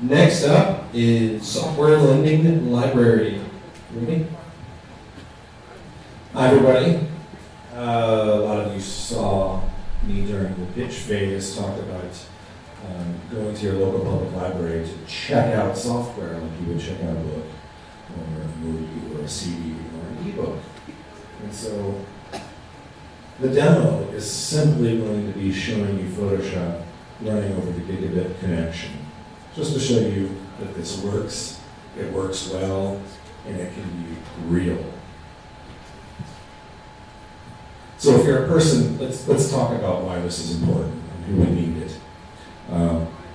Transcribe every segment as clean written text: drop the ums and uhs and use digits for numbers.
Next up is Software Lending Library. Ready? Hi, everybody. A lot of you saw me during the pitch phase talk about going to your local public library to check out software like you would check out a book, or a movie, or a CD, or an ebook. And so the demo is simply going to be showing you Photoshop running over the Gigabit connection, just to show you that this works, it works well, and it can be real. So if you're a person, let's talk about why this is important and who would need it.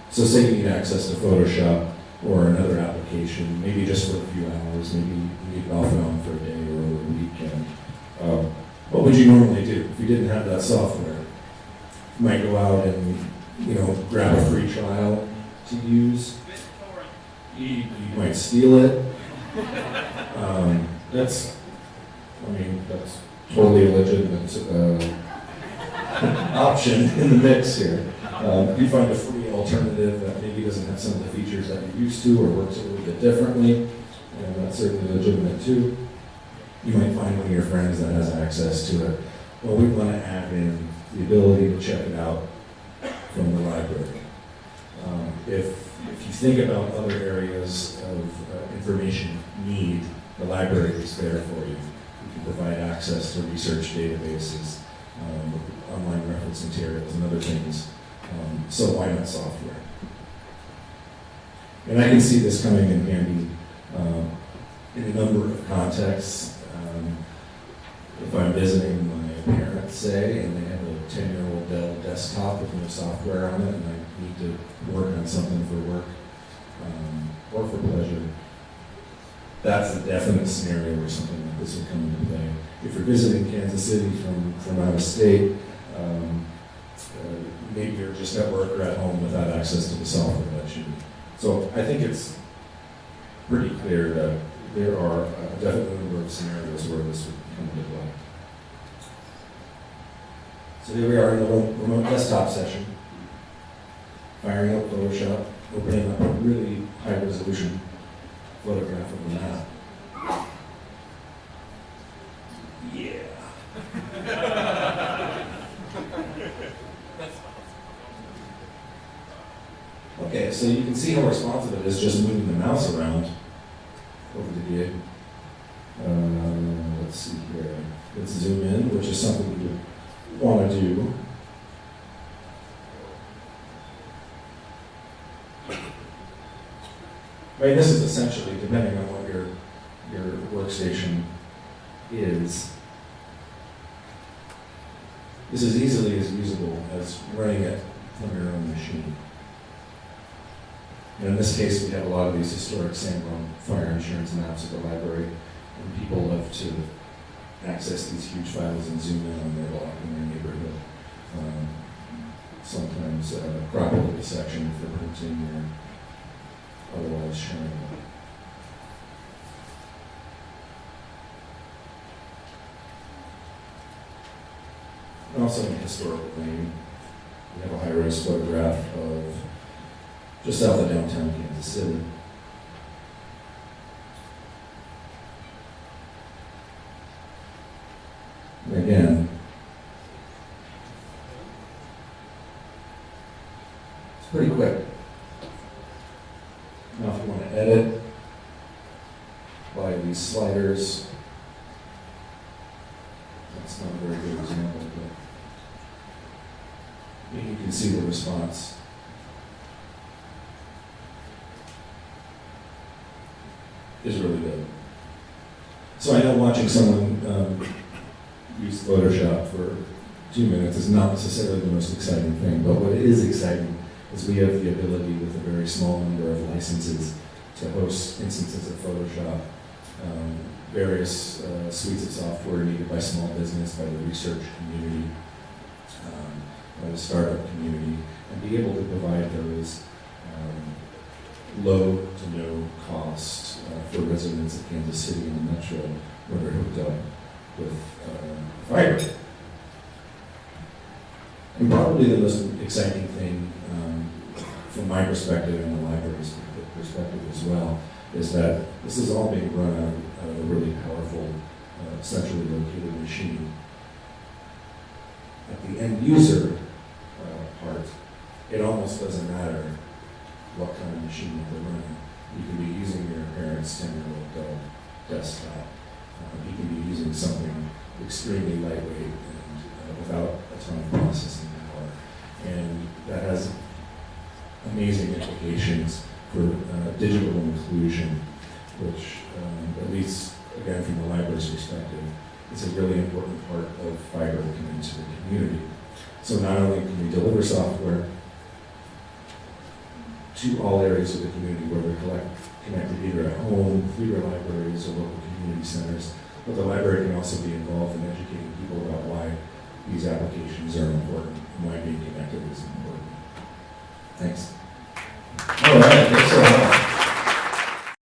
So say you need access to Photoshop or another application, maybe just for a few hours, maybe you need it off and on for a day or over a weekend. What would you normally do if you didn't have that software? You might go out and grab a free trial to use. You might steal it. That's totally a legitimate option in the mix here. You find a free alternative that maybe doesn't have some of the features that you're used to or works a little bit differently, and that's certainly legitimate too. You might find one of your friends that has access to it. Well, we want to add in the ability to check it out from the library. If you think about other areas of information need, the library is there for you. You can provide access to research databases, online reference materials, and other things. So why not software? And I can see this coming in handy in a number of contexts. If I'm visiting my parents, say, and they have a 10-year-old Dell desktop with no software on it, and I need to work on something for work or for pleasure, that's a definite scenario where something like this would come into play. If you're visiting Kansas City from out of state, maybe you're just at work or at home without access to the software that you need. So I think it's pretty clear that there are a definite number of scenarios where this would come into play. So here we are in the remote desktop session, firing up Photoshop, opening up a really high resolution photograph of the map. Yeah. Okay, so you can see how responsive it is just moving the mouse around over the gig. Let's see here. Let's zoom in, which is something you want to do. Right, this is essentially, depending on what your workstation is, this is easily as usable as running it from your own machine. And in this case, we have a lot of these historic Sanborn fire insurance maps at the library, and people love to access these huge files and zoom in on their block in their neighborhood. Sometimes crop a little section if they're printing or otherwise showing it. And also in a historical vein, we have a high-res photograph of just south of downtown Kansas City. And again, it's pretty quick. Now if you want to edit by these sliders, that's not a very good example, but you can see the response. Is really good. So I know watching someone use Photoshop for 2 minutes is not necessarily the most exciting thing, but what is exciting is we have the ability with a very small number of licenses to host instances of Photoshop, various suites of software needed by small business, by the research community, by the startup community, and be able to provide those low to no cost for residents of Kansas City and the metro where they're hooked up with fiber. And probably the most exciting thing from my perspective in the library's well, is that this is all being run out of a really powerful, centrally located machine. At the end user part, it almost doesn't matter what kind of machine that they're running. You can be using your parents' 10-year-old Dell desktop. You can be using something extremely lightweight and without a ton of processing power. And that has amazing implications for digital inclusion, which, at least, again, from the library's perspective, is a really important part of fiber coming to the community. So not only can we deliver software to all areas of the community where they're connected either at home, through their libraries, or local community centers, but the library can also be involved in educating people about why these applications are important and why being connected is important. Thanks.